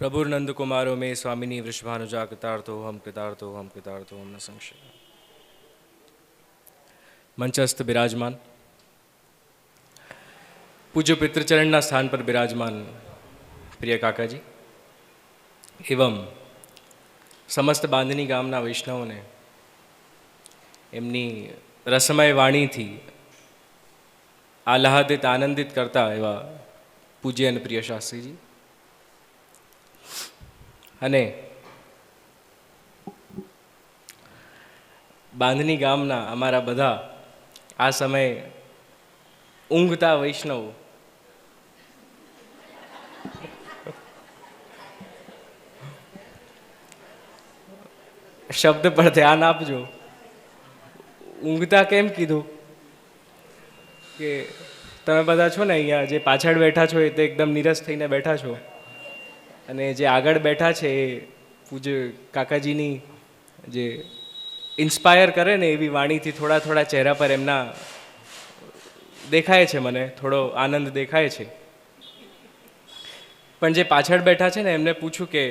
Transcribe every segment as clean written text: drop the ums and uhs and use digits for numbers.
प्रभुर्नंद कुमारो में स्वामिनी वृषभानुजा कृतार्थो हम न संशय। मंचस्थ विराजमान पूज्य पितृचरणना स्थान पर विराजमान प्रिय काकाजी एवं समस्त बांधनी गामना वैष्णवों ने एमनी रसमय वाणी थी आह्लादित आनंदित करता एवा पूज्य અને પ્રિય શાસ્ત્રીજી અને બાંધની ગામના અમારા બધા આ સમયે ઊંઘતા વૈષ્ણવ શબ્દ પર ધ્યાન આપજો. ઊંઘતા કેમ કીધું કે તમે બધા છો ને અહીંયા જે પાછળ બેઠા છો એ તો એકદમ નીરસ થઈને બેઠા છો અને જે આગળ બેઠા છે એ પૂજ્ય કાકાજીની જે ઇન્સ્પાયર કરે ને એવી વાણીથી થોડા થોડા ચહેરા પર એમના દેખાય છે, મને થોડો આનંદ દેખાય છે. પણ જે પાછળ બેઠા છે ને એમને પૂછ્યું કે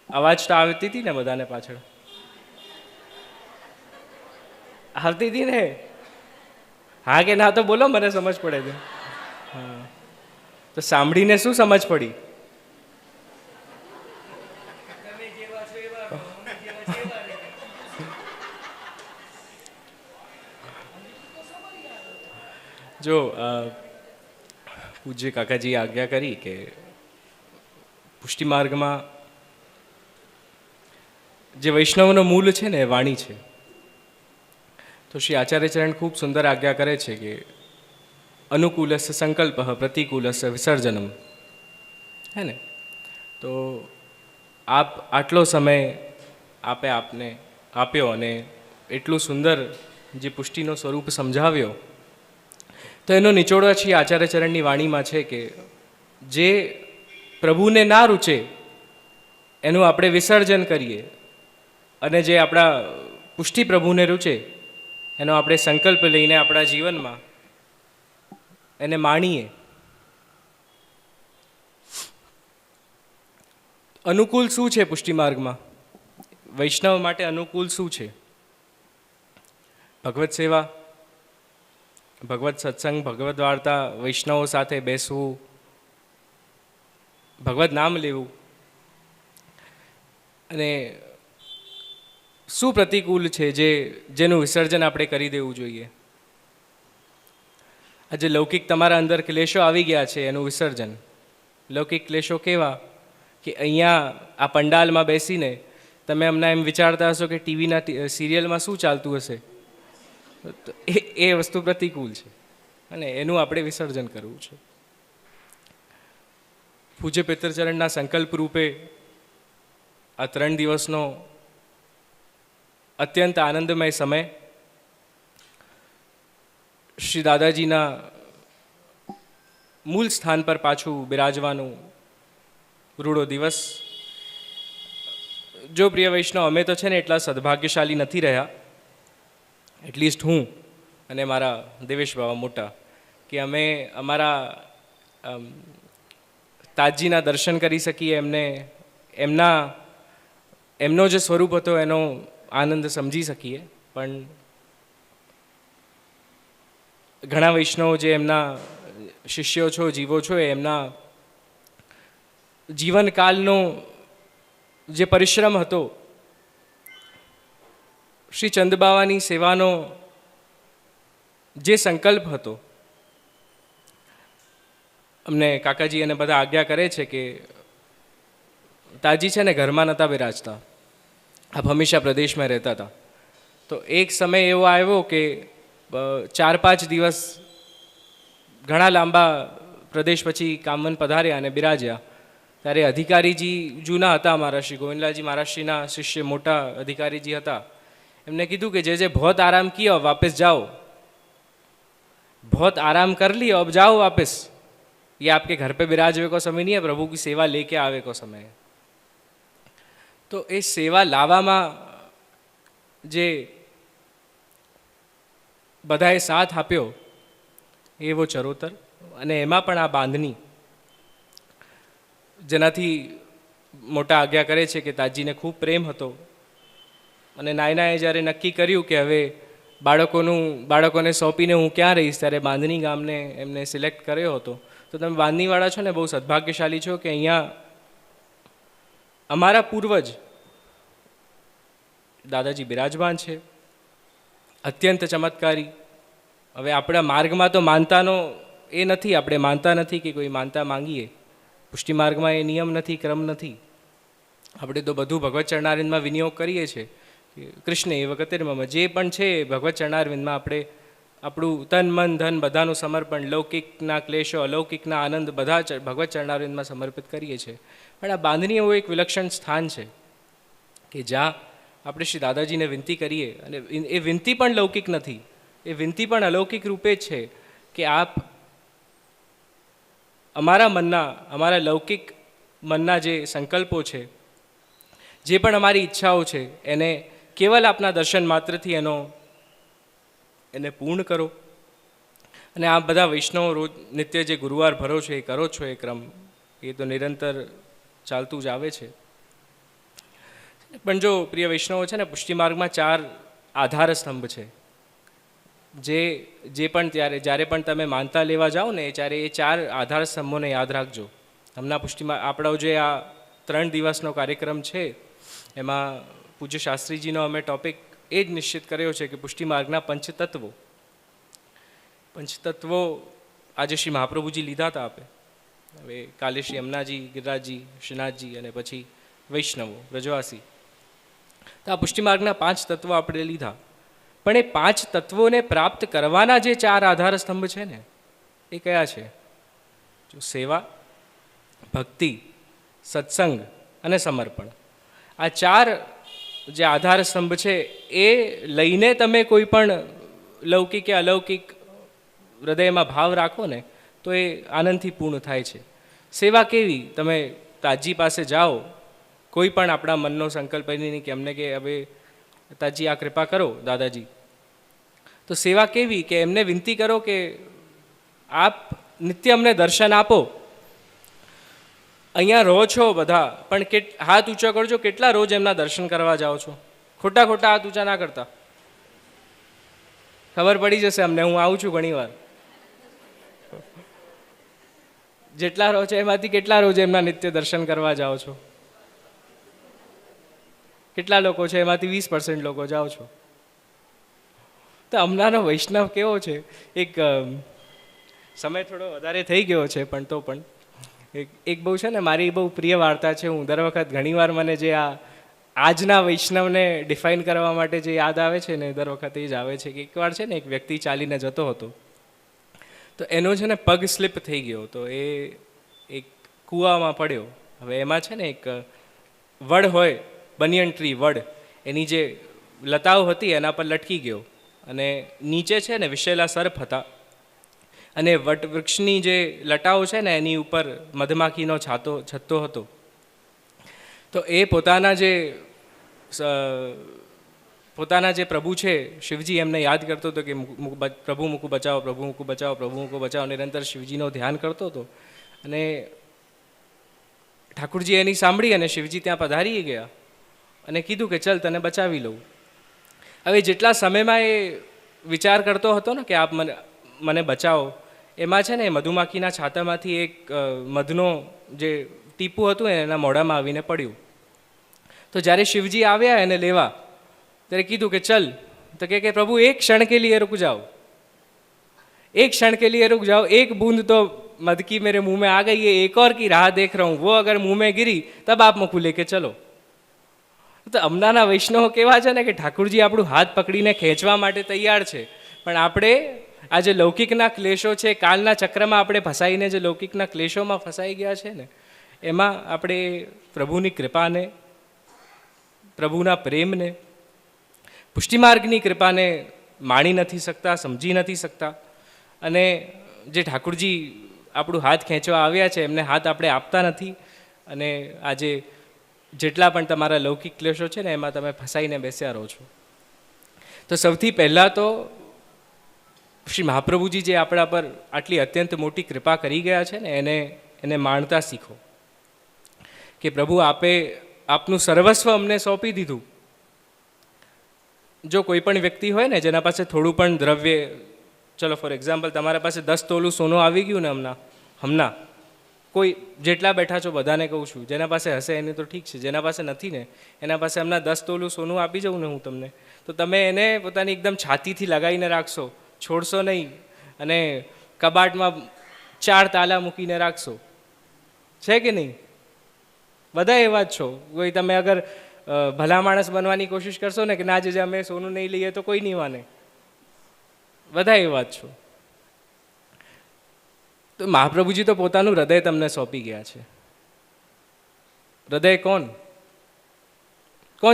અવાજ તો આવતી હતી ને બધાને પાછળ આવતી હતી ને? હા કે ના તો બોલો, મને સમજ પડે છે. હા તો સાંભળીને શું સમજ પડી? જો પૂજ્ય કાકાજીએ આજ્ઞા કરી કે પુષ્ટિ માર્ગમાં જે વૈષ્ણવનો મૂળ છે ને એ વાણી છે, તો શ્રી આચાર્યચરણ ખૂબ સુંદર આજ્ઞા કરે છે કે અનુકૂલસ્ય સંકલ્પ પ્રતિકૂલસ્ય વિસર્જનમ. હે ને? તો આપ આટલો સમય આપને આપ્યો અને એટલું સુંદર જે પુષ્ટિનો સ્વરૂપ સમજાવ્યો, તો એનો નિચોડો શ્રી આચાર્યચરણની વાણીમાં છે કે જે પ્રભુને ના રૂચે એનું આપણે વિસર્જન કરીએ અને જે આપણા પુષ્ટિ પ્રભુને રૂચે એનો આપણે સંકલ્પ લઈને આપણા જીવનમાં એને માણીએ. અનુકૂળ શું છે પુષ્ટિ માર્ગમાં? વૈષ્ણવ માટે અનુકૂળ શું છે? ભગવત સેવા, ભગવત સત્સંગ, ભગવત વાર્તા, વૈષ્ણવો સાથે બેસવું, ભગવત નામ લેવું. અને શું પ્રતિકૂળ છે જેનું વિસર્જન આપણે કરી દેવું જોઈએ? આજે લૌકિક તમારા અંદર ક્લેશો આવી ગયા છે એનું વિસર્જન. લૌકિક ક્લેશો કેવા કે અહીંયા આ પંડાલમાં બેસીને તમે હમણાં એમ વિચારતા હશો કે ટીવીના સિરિયલમાં શું ચાલતું હશે, તો એ વસ્તુ પ્રતિકૂળ છે અને એનું આપણે વિસર્જન કરવું છે. પૂજ્ય પિતૃચરણના સંકલ્પ રૂપે આ 3 દિવસનો અત્યંત આનંદમય સમય શ્રી દાદાજીના મૂળ સ્થાન પર પાછું બિરાજવાનું રૂડો દિવસ. જો પ્રિય વૈષ્ણવ, અમે તો છે ને એટલા સદભાગ્યશાળી નથી રહ્યા, એટલીસ્ટ હું અને મારા દેવેશ બાબા મોટા, કે અમે અમારા તાજજીના દર્શન કરી શકીએ, એમનો જે સ્વરૂપ હતો એનો આનંદ સમજી શકીએ. પણ ઘણા વૈષ્ણવો જે એમના શિષ્યો છો, જીવો છો, એમના જીવનકાલનો જે પરિશ્રમ હતો, શ્રી ચંદબાવાની સેવાનો જે સંકલ્પ હતો, અમને કાકાજી અને બધા આજ્ઞા કરે છે કે તાજી છે ને ઘરમાં નહોતા બિરાજતા, આપ હંમેશા પ્રદેશમાં રહેતા હતા. તો એક સમય એવો આવ્યો કે 4-5 દિવસ ઘણા લાંબા પ્રદેશ પછી કામન પધાર્યા અને બિરાજ્યા. ત્યારે અધિકારીજી જૂના હતા, અમારા શ્રી ગોવિંદલાલજી મહારાજશ્રીના શિષ્ય મોટા અધિકારીજી હતા. એમને કીધું કે જે बहुत आराम किया वापस जाओ, बहुत आराम कर लिया अब जाओ वापस, ये आपके घर पे बिराजवे को समय नहीं है, प्रभु की सेवा लेके आवे को समय है. તો એ સેવા લાવવામાં જે બધાએ સાથ આપ્યો એવો ચરોતર, અને એમાં પણ આ બાંધની જેનાથી મોટા આજ્ઞા કરે છે કે તાજીને ખૂબ પ્રેમ હતો અને નાયનાએ જ્યારે નક્કી કર્યું કે હવે બાળકોને સોંપીને હું ક્યાં રહીશ, ત્યારે બાંધણી ગામને એમને સિલેક્ટ કર્યો હતો. તો તમે બાંધણીવાળા છો ને, બહુ સદભાગ્યશાળી છો કે અહીંયા અમારા પૂર્વજ દાદાજી બિરાજમાન છે, અત્યંત ચમત્કારી. હવે આપણા માર્ગમાં તો માનતાનો એ નથી, આપણે માનતા નથી કે કોઈ માનતા માંગીએ. પુષ્ટિ માર્ગમાં એ નિયમ નથી, ક્રમ નથી. આપણે તો બધું ભગવત ચરણારવિંદમાં વિનિયોગ કરીએ છીએ. કૃષ્ણ એ વખતે જે પણ છે ભગવત ચરણારવિંદમાં આપણે આપણું તન મન ધન બધાનું સમર્પણ, લૌકિકના ક્લેશો અલૌકિકના આનંદ બધા ભગવત ચરણારવિંદમાં સમર્પિત કરીએ છીએ. પણ આ બાંધણી એવું એક વિલક્ષણ સ્થાન છે કે જ્યાં આપણે શ્રી દાદાજીને વિનંતી કરીએ, અને એ વિનંતી પણ લૌકિક નથી, એ વિનંતી પણ અલૌકિક રૂપે જ છે કે આપ અમારા લૌકિક મનના જે સંકલ્પો છે, જે પણ અમારી ઈચ્છાઓ છે, એને કેવલ આપના દર્શન માત્રથી એને પૂર્ણ કરો. અને આ બધા વૈષ્ણવો રોજ નિત્ય જે ગુરુવાર ભરો છો, એ કરો છો, એ ક્રમ એ તો નિરંતર ચાલતું જ આવે છે. પણ જો પ્રિય વૈષ્ણવો છે ને, પુષ્ટિ માર્ગમાં 4 આધાર સ્તંભ છે. જે પણ જ્યારે પણ તમે માનતા લેવા જાઓ ને, ત્યારે એ 4 આધાર સ્તંભોને યાદ રાખજો. હમણાં પુષ્ટિમાં આપણો જે આ 3 દિવસનો કાર્યક્રમ છે, એમાં પૂજ્ય શાસ્ત્રીજીનો અમે ટોપિક એ જ નિશ્ચિત કર્યો છે કે પુષ્ટિ માર્ગના પંચતત્વો આજે શ્રી મહાપ્રભુજી લીધા હતા આપે. હવે કાલે શ્રી યમુનાજી, ગિરિરાજજી, શ્રીનાથજી અને પછી વૈષ્ણવો વ્રજવાસી. તો આ પુષ્ટિ માર્ગના 5 તત્વો આપણે લીધા. પણ એ 5 તત્વોને પ્રાપ્ત કરવાના જે 4 આધાર સ્તંભ છે ને, એ કયા છે? જો સેવા, ભક્તિ, સત્સંગ અને સમર્પણ. આ 4 જે આધાર સ્તંભ છે, એ લઈને તમે કોઈ પણ લૌકિક કે અલૌકિક હૃદયમાં ભાવ રાખો ને, તો એ આનંદથી પૂર્ણ થાય છે. સેવા કેવી? તમે તાજી પાસે જાઓ, કોઈ પણ આપણા મનનો સંકલ્પ નહીં કે અમને કે હવે તાજી આ કૃપા કરો દાદાજી, તો સેવા કેવી કે એમને વિનંતી કરો કે આપ નિત્ય અમને દર્શન આપો. અહીંયા રહો છો બધા, પણ હાથ ઊંચો કરજો, કેટલા રોજ એમના દર્શન કરવા જાઓ છો? ખોટા હાથ ઊંચા ના કરતા, ખબર પડી જશે અમને. હું આવું છું ઘણી વાર. જેટલા રહો છો એમાંથી કેટલા રોજ એમના નિત્ય દર્શન કરવા જાઓ છો? કેટલા લોકો છે એમાંથી 20% લોકો જાઓ છો. તો હમણાંનો વૈષ્ણવ કેવો છે, એક સમય થોડો વધારે થઈ ગયો છે, પણ તો પણ એક બહુ છે ને, મારી બહુ પ્રિય વાર્તા છે. હું દર વખત ઘણીવાર મને જે આજના વૈષ્ણવને ડિફાઇન કરવા માટે જે યાદ આવે છે ને, દર વખતે એ જ આવે છે કે એકવાર છે ને, એક વ્યક્તિ ચાલીને જતો હતો, તો એનો છે ને પગ સ્લીપ થઈ ગયો, તો એ એક કૂવામાં પડ્યો. હવે એમાં છે ને એક વડ હોય, બનિયન ટ્રી વડ, એની જે લતાઓ હતી એના પર લટકી ગયો, અને નીચે છે ને વિશેલા સર્પ હતા, અને વટવૃક્ષની જે લટાઓ છે ને એની ઉપર મધમાખીનો છત્તો હતો. તો એ પોતાના જે પ્રભુ છે શિવજી, એમને યાદ કરતો હતો કે પ્રભુ મૂકું બચાવો, પ્રભુ મૂકું બચાવો, પ્રભુ મૂકું બચાવો. નિરંતર શિવજીનો ધ્યાન કરતો હતો. અને ઠાકુરજી એની સાંભળી અને શિવજી ત્યાં પધારી ગયા અને કીધું કે ચલ તને બચાવી લઉં. હવે જેટલા સમયમાં એ વિચાર કરતો હતો ને કે આપ મને બચાવો, એમાં છે ને મધુમાખીના છાતામાંથી એક મધનો જે ટીપું હતું એના મોઢામાં આવીને પડ્યું. તો જ્યારે શિવજી આવ્યા એને લેવા, ત્યારે કીધું કે ચલ, તો કે પ્રભુ એક ક્ષણ કે લીએ रुक जाओ, एक क्षण के लिए रुक जाओ, एक बूंद तो मध की मेरे मुंह में आ गई है, एक और की राह देख रहा हूँ, वो अगर मुंह में गिरी तब आप मुख लेके चलो. તો હમણાંના વૈષ્ણવો કેવા છે ને કે ઠાકુરજી આપણું હાથ પકડીને ખેંચવા માટે તૈયાર છે, પણ આપણે આ જે લૌકિકના ક્લેશો છે, કાલના ચક્રમાં આપણે ફસાઈને જે લૌકિકના ક્લેશોમાં ફસાઈ ગયા છે ને, એમાં આપણે પ્રભુની કૃપાને, પ્રભુના પ્રેમને, પુષ્ટિમાર્ગની કૃપાને માણી નથી શકતા, સમજી નથી શકતા. અને જે ઠાકુરજી આપણું હાથ ખેંચવા આવ્યા છે એમને હાથ આપણે આપતા નથી. અને આજે જેટલા પણ તમારા લૌકિક ક્લેશો છે ને એમાં તમે ફસાઈને બેસ્યા રહો છો. તો સૌથી પહેલાં તો શ્રી મહાપ્રભુજી જે આપણા પર આટલી અત્યંત મોટી કૃપા કરી ગયા છે ને એને માણતા શીખો. કે પ્રભુ આપે આપનું સર્વસ્વ અમને સોંપી દીધું. જો કોઈ પણ વ્યક્તિ હોય ને જેના પાસે થોડું પણ દ્રવ્ય, ચલો ફોર એક્ઝામ્પલ તમારા પાસે 10 તોલું સોનું આવી ગયું ને હમણાં કોઈ જેટલા બેઠા છો બધાને કહું છું, જેના પાસે હશે એને તો ઠીક છે, જેના પાસે નથી ને એના પાસે હમણાં 10 તોલું સોનું આપી જાઉં ને હું તમને, તો તમે એને પોતાની એકદમ છાતીથી લગાવીને રાખશો, છોડશો નહીં અને કબાટમાં 4 તાલા મૂકીને રાખશો, છે કે નહીં? બધા એવા જ છો. કોઈ તમે અગર ભલા માણસ બનવાની કોશિશ કરશો ને કે ના જે અમે સોનું નહીં લઈએ તો કોઈ નહીં માને, બધા એવા જ છો. તો મહાપ્રભુજી તો પોતાનું હૃદય તમને સોંપી ગયા છે. હૃદય કોણ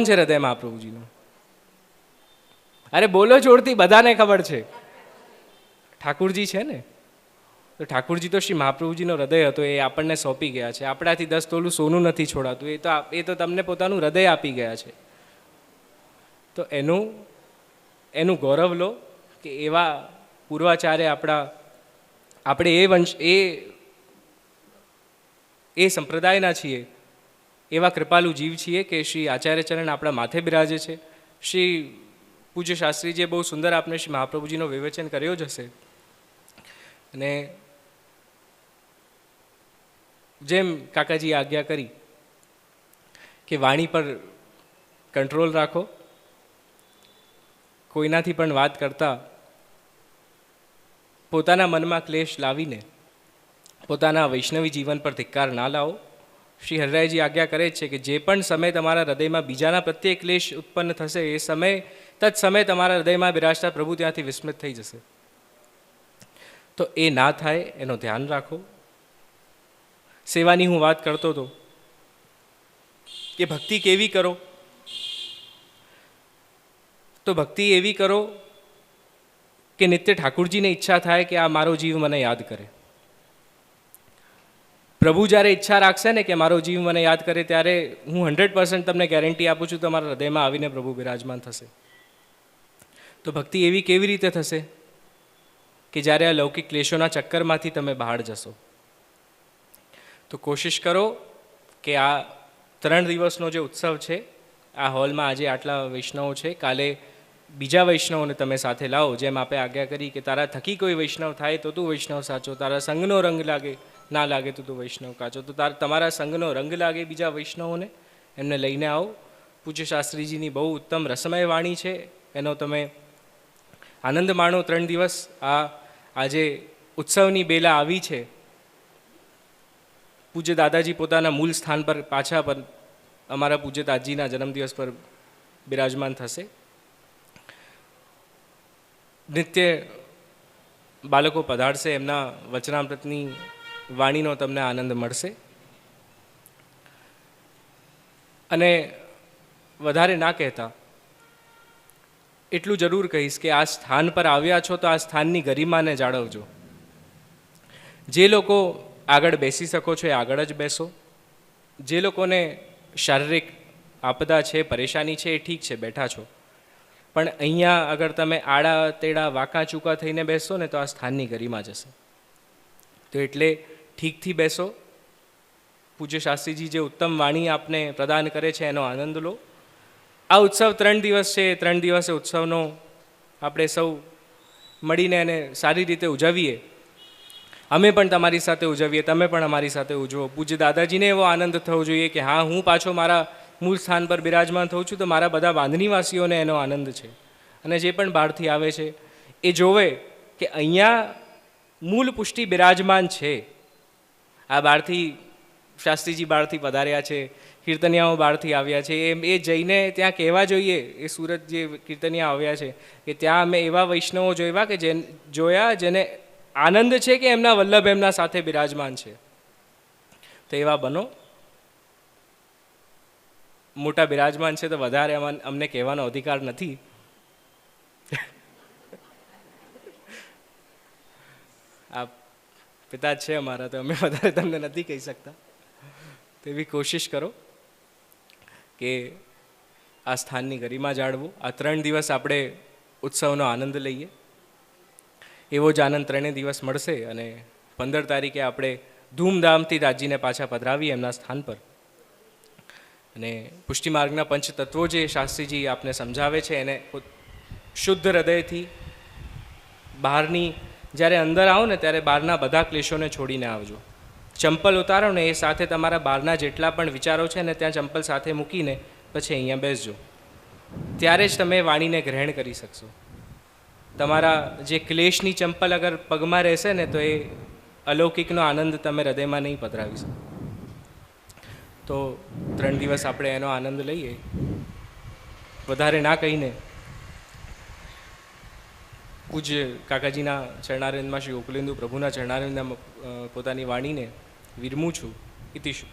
છે? હૃદય મહાપ્રભુજીનું. અરે બોલો જોરથી, બધાને ખબર છે. ઠાકુરજી છે ને, તો ઠાકુરજી તો શ્રી મહાપ્રભુજીનો હૃદય હતો, એ આપણને સોંપી ગયા છે. આપણાથી 10 તોલું સોનું નથી છોડાતું, એ તો તમને પોતાનું હૃદય આપી ગયા છે. તો એનું ગૌરવ લો કે એવા પૂર્વાચાર્ય આપણે એ સંપ્રદાયના છીએ, એવા કૃપાલુ જીવ છીએ કે શ્રી આચાર્યચરણ આપણા માથે બિરાજે છે. શ્રી પૂજ્ય શાસ્ત્રીજીએ બહુ સુંદર આપને શ્રી મહાપ્રભુજીનો વિવેચન કર્યો જ હશે. અને જેમ કાકાજીએ આજ્ઞા કરી કે વાણી પર કંટ્રોલ રાખો, કોઈનાથી પણ વાત કરતા પોતાના મનમાં ક્લેશ લાવીને પોતાના વૈષ્ણવી જીવન પર ધિક્કાર ના લાવો. શ્રી હરિરાયજી આજ્ઞા કરે છે કે જે પણ સમય તમારા હૃદયમાં બીજાના પ્રત્યે ક્લેશ ઉત્પન્ન થશે એ સમય તમારા હૃદયમાં બિરાજતા પ્રભુ ત્યાંથી વિસ્મૃત થઈ જશે. તો એ ના થાય એનું ધ્યાન રાખો. સેવાની હું વાત કરતો હતો કે ભક્તિ કેવી કરો, તો ભક્તિ એવી કરો કે નિત્ય ઠાકુરજીને ઈચ્છા થાય કે આ મારો જીવ મને યાદ કરે. પ્રભુ જ્યારે ઈચ્છા રાખશે ને કે મારો જીવ મને યાદ કરે, ત્યારે હું 100% તમને ગેરંટી આપું છું તમારા હૃદયમાં આવીને પ્રભુ બિરાજમાન થશે. તો ભક્તિ એવી કેવી રીતે થશે કે જ્યારે આ લૌકિક ક્લેશોના ચક્કરમાંથી તમે બહાર જશો. તો કોશિશ કરો કે આ 3 દિવસનો જે ઉત્સવ છે, આ હોલમાં આજે આટલા વૈષ્ણવો છે, કાલે બીજા વૈષ્ણવોને તમે સાથે લાવો. જેમ આપે આજ્ઞા કરી કે તારા થકી કોઈ વૈષ્ણવ થાય તો તું વૈષ્ણવ સાચો, તારા સંગનો રંગ લાગે ના લાગે તો તું વૈષ્ણવ કાચો. તો તમારા સંગનો રંગ લાગે બીજા વૈષ્ણવોને, એમને લઈને આવો. પૂજ્ય શાસ્ત્રીજીની બહુ ઉત્તમ રસમય વાણી છે, એનો તમે આનંદ માણો. 3 દિવસ આજે ઉત્સવની બેલા આવી છે. પૂજ્ય દાદાજી પોતાના મૂળ સ્થાન પર પાછા પર અમારા પૂજ્ય દાદાજીના જન્મદિવસ પર બિરાજમાન થશે. નિત્ય બાળકો પધારશે, એમના વચનામૃતની વાણીનો તમને આનંદ મળશે. અને વધારે ના કહેતા એટલું જરૂર કહીશ કે આ સ્થાન પર આવ્યા છો તો આ સ્થાનની ગરિમાને જાળવજો. જે લોકો આગળ બેસી શકો છો એ આગળ જ બેસો. જે લોકોને શારીરિક આપદા છે, પરેશાની છે, એ ઠીક છે, બેઠા છો. પણ અહીંયા અગર તમે આડા તેડા વાંકા ચૂકા થઈને બેસો ને તો આ સ્થાનની ગરિમા જશે. તો એટલે ઠીકથી બેસો. પૂજ્ય શાસ્ત્રીજી જે ઉત્તમ વાણી આપને પ્રદાન કરે છે એનો આનંદ લો. આ ઉત્સવ 3 દિવસ છે. 3 દિવસે ઉત્સવનો આપણે સૌ મળીને એને સારી રીતે ઉજવીએ. અમે પણ તમારી સાથે ઉજવીએ, તમે પણ અમારી સાથે ઉજવો. પૂજ્ય દાદાજીને એવો આનંદ થવો જોઈએ કે હા, હું પાછો મારા મૂળ સ્થાન પર બિરાજમાન થઉં છું તો મારા બધા બાંધણીવાસીઓને એનો આનંદ છે. અને જે પણ બહારથી આવે છે એ જોવે કે અહીંયા મૂળ પુષ્ટિ બિરાજમાન છે. આ બહારથી શાસ્ત્રીજી બહારથી પધાર્યા છે, કીર્તનિયાઓ બહારથી આવ્યા છે, એ જઈને ત્યાં કહેવા જોઈએ, એ સુરત જે કીર્તનિયા આવ્યા છે કે ત્યાં અમે એવા વૈષ્ણવો જોયા જેને આનંદ છે કે એમના વલ્લભ એમના સાથે બિરાજમાન છે. તો એવા બનો. મોટા બિરાજમાન છે તો વધારે અમને કહેવાનો અધિકાર નથી. આ પિતા છે અમારા, તો અમે વધારે તમને નથી કહી શકતા. તેવી કોશિશ કરો કે આ સ્થાનની ગરિમા જાળવો. આ 3 દિવસ આપણે ઉત્સવનો આનંદ લઈએ. એવો જ આનંદ 3 દિવસ મળશે. અને 15 તારીખે આપણે ધૂમધામથી દાદાજીને પાછા પધરાવીએ એમના સ્થાન પર. અને પુષ્ટિ માર્ગના પંચ તત્વો જે શાસ્ત્રીજી આપને સમજાવે છે એને શુદ્ધ હૃદયથી બહારની જ્યારે અંદર આવો ને ત્યારે બહારના બધા ક્લેશોને છોડીને આવજો. ચંપલ ઉતારો ને એ સાથે તમારા બહારના જેટલા પણ વિચારો છે ને ત્યાં ચંપલ સાથે મૂકીને પછી અહીંયા બેસજો. ત્યારે જ તમે વાણીને ગ્રહણ કરી શકશો. તમારા જે ક્લેશની ચંપલ અગર પગમાં રહેશે ને તો એ અલૌકિકનો આનંદ તમે હૃદયમાં નહીં પધરાવી શકો. તો 3 દિવસ આપણે એનો આનંદ લઈએ. વધારે ના કહીને પૂજ્ય કાકાજીના ચરણારવિંદમાં શ્રી ગોકુલેન્દુ પ્રભુના ચરણારવિંદમાં પોતાની વાણીને વિરમું છું. ઇતિશું.